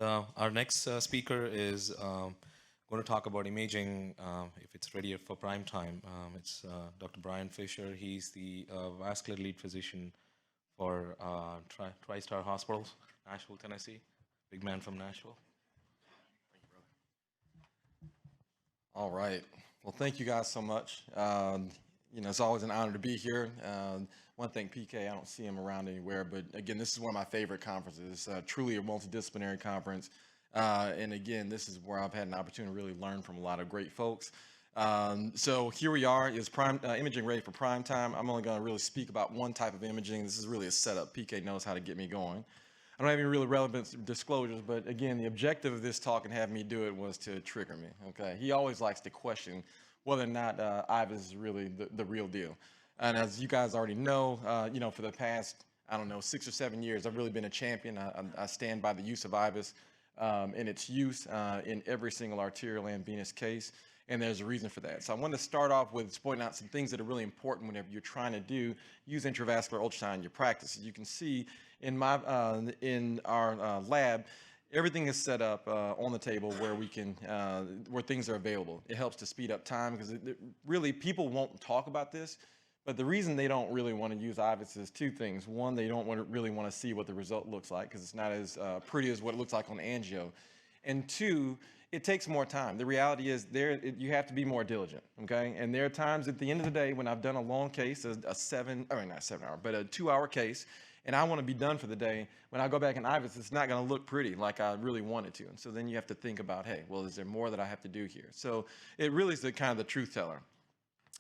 Our next speaker is going to talk about imaging if it's ready for prime time. It's Dr. Bryan Fisher. He's the vascular lead physician for TriStar Hospitals, Nashville, Tennessee. Big man from Nashville. All right. Well, thank you guys so much. It's always an honor to be here. One thing, PK, I don't see him around anywhere, but again, this is one of my favorite conferences. It's truly a multidisciplinary conference. And again, this is where I've had an opportunity to really learn from a lot of great folks. So here we are, is imaging ready for prime time. I'm only going to really speak about one type of imaging. This is really a setup. PK knows how to get me going. I don't have any really relevant disclosures, but again, the objective of this talk and having me do it was to trigger me. Okay, he always likes to question whether or not IVUS is really the real deal. And as you guys already know, for the past, I don't know, 6 or 7 years, I've really been a champion. I stand by the use of IVUS and its use in every single arterial and venous case. And there's a reason for that. So I want to start off with pointing out some things that are really important whenever you're trying to use intravascular ultrasound in your practice. As you can see in our lab, everything is set up on the table where where things are available. It helps to speed up time because really people won't talk about this, but the reason they don't really want to use IVUS is two things. One, they don't really want to see what the result looks like because it's not as pretty as what it looks like on angio. And two, it takes more time. The reality is you have to be more diligent, okay? And there are times at the end of the day when I've done a long case, not 7 hour, but a 2 hour case, and I want to be done for the day. When I go back in IVUS, it's not going to look pretty like I really wanted to. And so then you have to think about, hey, well, is there more that I have to do here? So it really is the kind of the truth teller.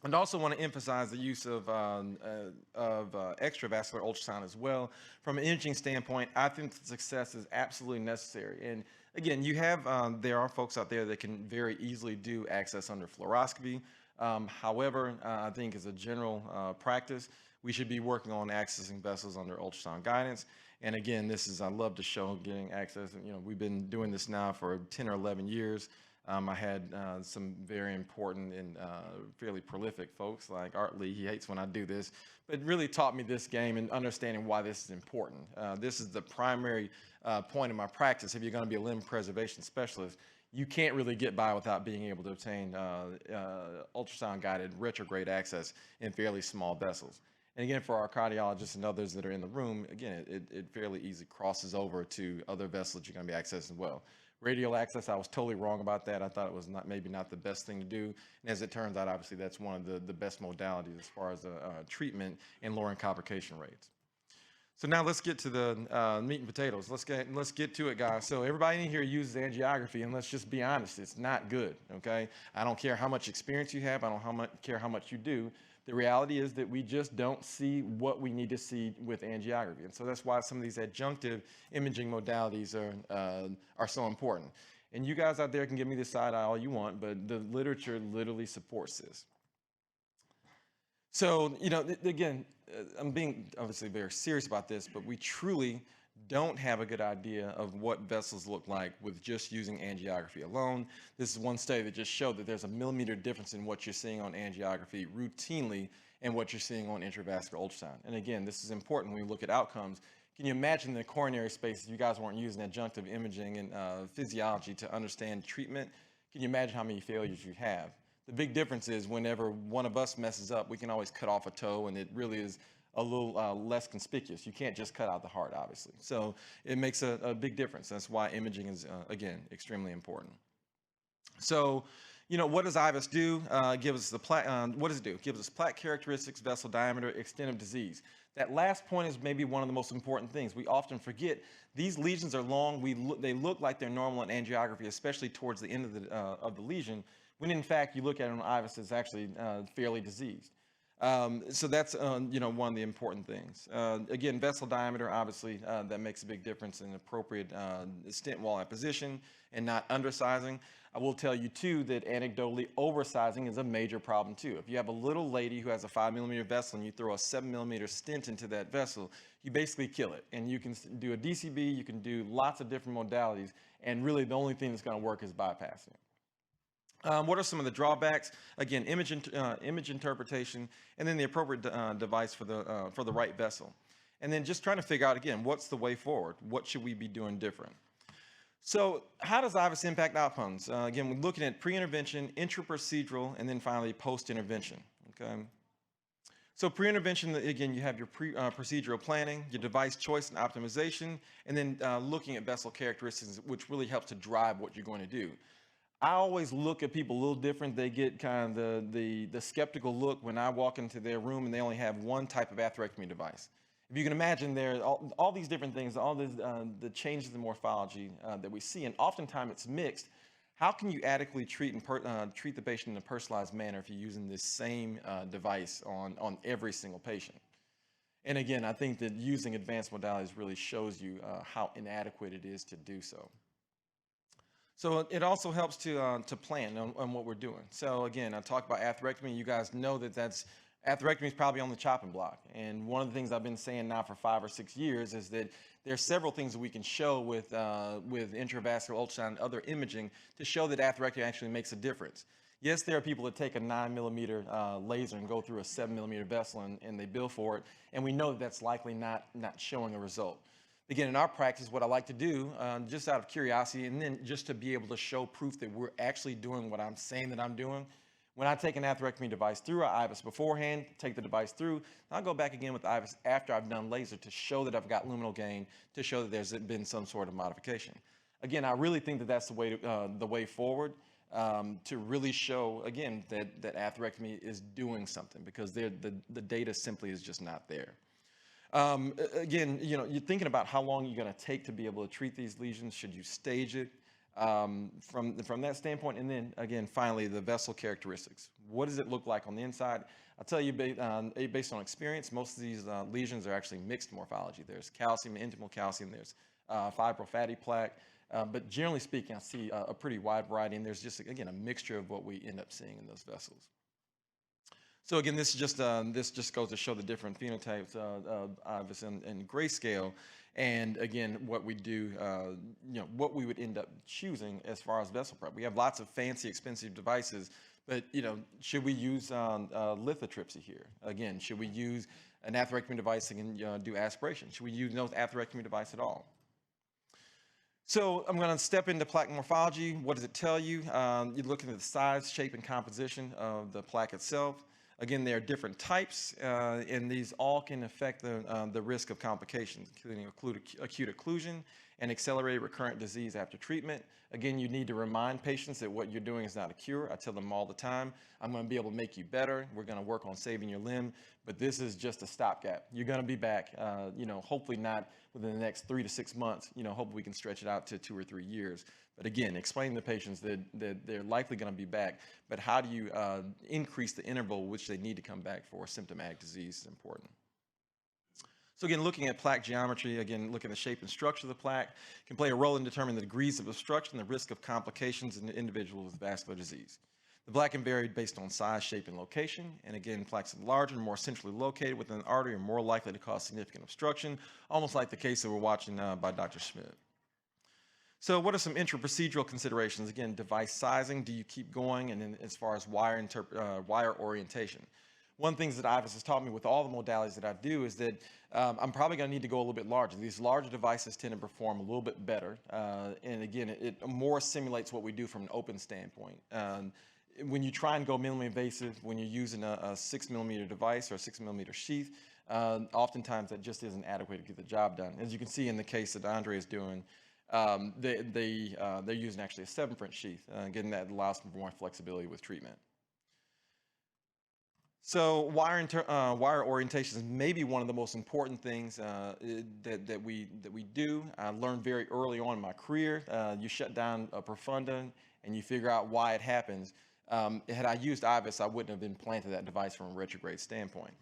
And also want to emphasize the use of extravascular ultrasound as well. From an imaging standpoint, I think success is absolutely necessary. And again, there are folks out there that can very easily do access under fluoroscopy. However, I think as a general practice, we should be working on accessing vessels under ultrasound guidance. And again, I love to show getting access. We've been doing this now for 10 or 11 years. I had some very important and fairly prolific folks like Art Lee. He hates when I do this, but it really taught me this game and understanding why this is important. This is the primary point in my practice. If you're going to be a limb preservation specialist, you can't really get by without being able to obtain ultrasound-guided retrograde access in fairly small vessels. And again, for our cardiologists and others that are in the room, again, it fairly easily crosses over to other vessels you're going to be accessing as well. Radial access, I was totally wrong about that. I thought it was maybe not the best thing to do. And as it turns out, obviously, that's one of the best modalities as far as treatment and lowering complication rates. So now let's get to the meat and potatoes. Let's get to it, guys. So everybody in here uses angiography, and let's just be honest, it's not good, okay? I don't care how much experience you have. I don't care how much you do. The reality is that we just don't see what we need to see with angiography. And so that's why some of these adjunctive imaging modalities are so important. And you guys out there can give me the side eye all you want, but the literature literally supports this. So, again, I'm being obviously very serious about this, but we truly don't have a good idea of what vessels look like with just using angiography alone. This is one study that just showed that there's a millimeter difference in what you're seeing on angiography routinely and what you're seeing on intravascular ultrasound. And again, this is important when we look at outcomes. Can you imagine the coronary space if you guys weren't using adjunctive imaging and physiology to understand treatment? Can you imagine how many failures you have? The big difference is whenever one of us messes up, we can always cut off a toe, and it really is a little less conspicuous. You can't just cut out the heart, obviously. So it makes a big difference. That's why imaging is, again, extremely important. So, what does IVUS do? What does it do? It gives us plaque characteristics, vessel diameter, extent of disease. That last point is maybe one of the most important things. We often forget these lesions are long. They look like they're normal in angiography, especially towards the end of the lesion, when in fact you look at it on IVUS, it's actually fairly diseased. So that's one of the important things. Again, vessel diameter, obviously, that makes a big difference in appropriate stent wall apposition and not undersizing. I will tell you too that anecdotally oversizing is a major problem too. If you have a little lady who has a 5 millimeter vessel and you throw a 7 millimeter stent into that vessel, you basically kill it. And you can do a DCB, you can do lots of different modalities, and really the only thing that's going to work is bypassing it. What are some of the drawbacks? Again, image interpretation, and then the appropriate device for the right vessel. And then just trying to figure out, again, what's the way forward? What should we be doing different? So how does IVUS impact outcomes? Again, we're looking at pre-intervention, intra-procedural, and then finally post-intervention. Okay. So pre-intervention, again, you have your procedural planning, your device choice and optimization, and then looking at vessel characteristics, which really helps to drive what you're going to do. I always look at people a little different. They get kind of the skeptical look when I walk into their room and they only have one type of atherectomy device. If you can imagine, there are all these different things, all the changes in morphology that we see, and oftentimes it's mixed. How can you adequately treat treat the patient in a personalized manner if you're using this same device on every single patient? And again, I think that using advanced modalities really shows you how inadequate it is to do so. So it also helps to plan on what we're doing. So again, I talked about atherectomy. You guys know that atherectomy is probably on the chopping block. And one of the things I've been saying now for 5 or 6 years is that there are several things that we can show with intravascular ultrasound and other imaging to show that atherectomy actually makes a difference. Yes, there are people that take a 9mm laser and go through a 7mm vessel and they bill for it, and we know that that's likely not showing a result. Again, in our practice, what I like to do, just out of curiosity, and then just to be able to show proof that we're actually doing what I'm saying that I'm doing, when I take an atherectomy device through our IVUS beforehand, take the device through, I'll go back again with the IVUS after I've done laser to show that I've got luminal gain, to show that there's been some sort of modification. Again, I really think that that's the way forward, to really show, again, that atherectomy is doing something, because the data simply is just not there. Again, you're thinking about how long you're going to take to be able to treat these lesions. Should you stage it from that standpoint? And then, again, finally, the vessel characteristics. What does it look like on the inside? I'll tell you, based on experience, most of these lesions are actually mixed morphology. There's calcium, intimal calcium, there's fibrofatty plaque. But generally speaking, I see a pretty wide variety, and there's just, again, a mixture of what we end up seeing in those vessels. So again, this just goes to show the different phenotypes of IVUS and grayscale, and again, what we do, what we would end up choosing as far as vessel prep. We have lots of fancy, expensive devices, but should we use lithotripsy here? Again, should we use an atherectomy device that can do aspiration? Should we use no atherectomy device at all? So I'm going to step into plaque morphology. What does it tell you? You're looking at the size, shape, and composition of the plaque itself. Again, there are different types, and these all can affect the risk of complications, including acute occlusion and accelerated recurrent disease after treatment. Again, you need to remind patients that what you're doing is not a cure. I tell them all the time, I'm going to be able to make you better. We're going to work on saving your limb, but this is just a stopgap. You're going to be back, hopefully not within the next 3 to 6 months. Hopefully we can stretch it out to 2 or 3 years. But again, explaining to patients that they're likely going to be back, but how do you increase the interval which they need to come back for symptomatic disease is important. So again, looking at plaque geometry, again, looking at the shape and structure of the plaque can play a role in determining the degrees of obstruction and the risk of complications in individuals with vascular disease. The plaque can vary based on size, shape, and location. And again, plaques larger and more centrally located within an artery are more likely to cause significant obstruction, almost like the case that we're watching by Dr. Schmidt. So what are some intra-procedural considerations? Again, device sizing, do you keep going? And then as far as wire orientation. One of the things that IVUS has taught me with all the modalities that I do is that I'm probably going to need to go a little bit larger. These larger devices tend to perform a little bit better. And again, it more simulates what we do from an open standpoint. When you try and go minimally invasive, when you're using a 6mm device or a 6mm sheath, oftentimes that just isn't adequate to get the job done. As you can see in the case that Andre is doing, they're using actually a 7-French sheath. Again, that allows for more flexibility with treatment. So wire orientation is maybe one of the most important things that we do. I learned very early on in my career. You shut down a profunda and you figure out why it happens. Had I used IVUS, I wouldn't have implanted that device from a retrograde standpoint.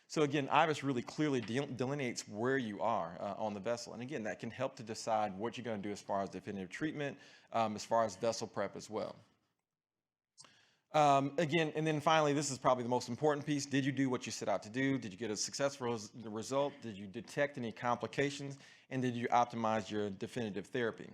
So again, IVUS really clearly delineates where you are on the vessel. And again, that can help to decide what you're going to do as far as definitive treatment, as far as vessel prep as well. Again, and then finally, this is probably the most important piece. Did you do what you set out to do? Did you get a successful result? Did you detect any complications? And did you optimize your definitive therapy?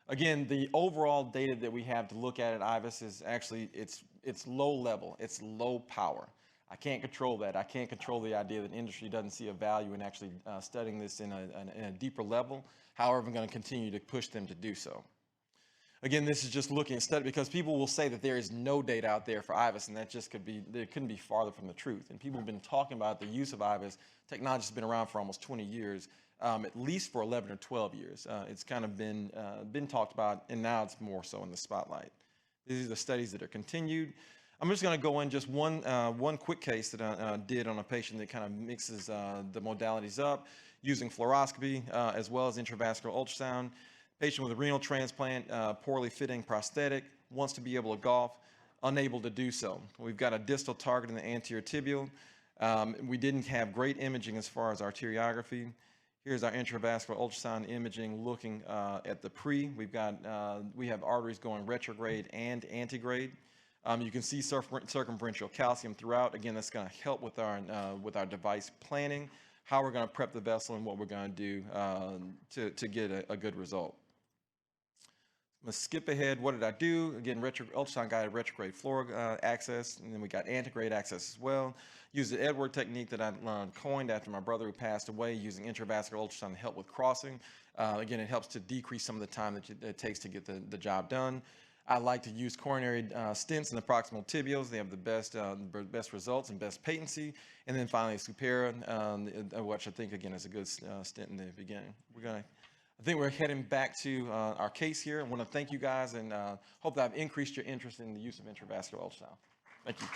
Again, the overall data that we have to look at IVUS is actually, it's low level, it's low power. I can't control that. I can't control the idea that industry doesn't see a value in actually studying this in a deeper level. However, I'm going to continue to push them to do so. Again, this is just looking at study because people will say that there is no data out there for IVUS, and that just couldn't be farther from the truth. And people have been talking about the use of IVUS. Technology has been around for almost 20 years, at least for 11 or 12 years. It's kind of been talked about, and now it's more so in the spotlight. These are the studies that are continued. I'm just going to go in just one quick case that I did on a patient that kind of mixes the modalities up using fluoroscopy as well as intravascular ultrasound. Patient with a renal transplant, poorly fitting prosthetic, wants to be able to golf, unable to do so. We've got a distal target in the anterior tibial. We didn't have great imaging as far as arteriography. Here's our intravascular ultrasound imaging looking at the pre. We have arteries going retrograde and antegrade. You can see circumferential calcium throughout. Again, that's going to help with our device planning, how we're going to prep the vessel, and what we're going to do to get a good result. I'm going to skip ahead. What did I do? Again, ultrasound guided retrograde floor access, and then we got antegrade access as well. Use the Edward technique that I coined after my brother who passed away, using intravascular ultrasound to help with crossing. Again, it helps to decrease some of the time that it takes to get the job done. I like to use coronary stents in the proximal tibials. They have the best results and best patency. And then finally, supera, which I think, again, is a good stent in the beginning. I think we're heading back to our case here. I want to thank you guys and hope that I've increased your interest in the use of intravascular ultrasound. Thank you.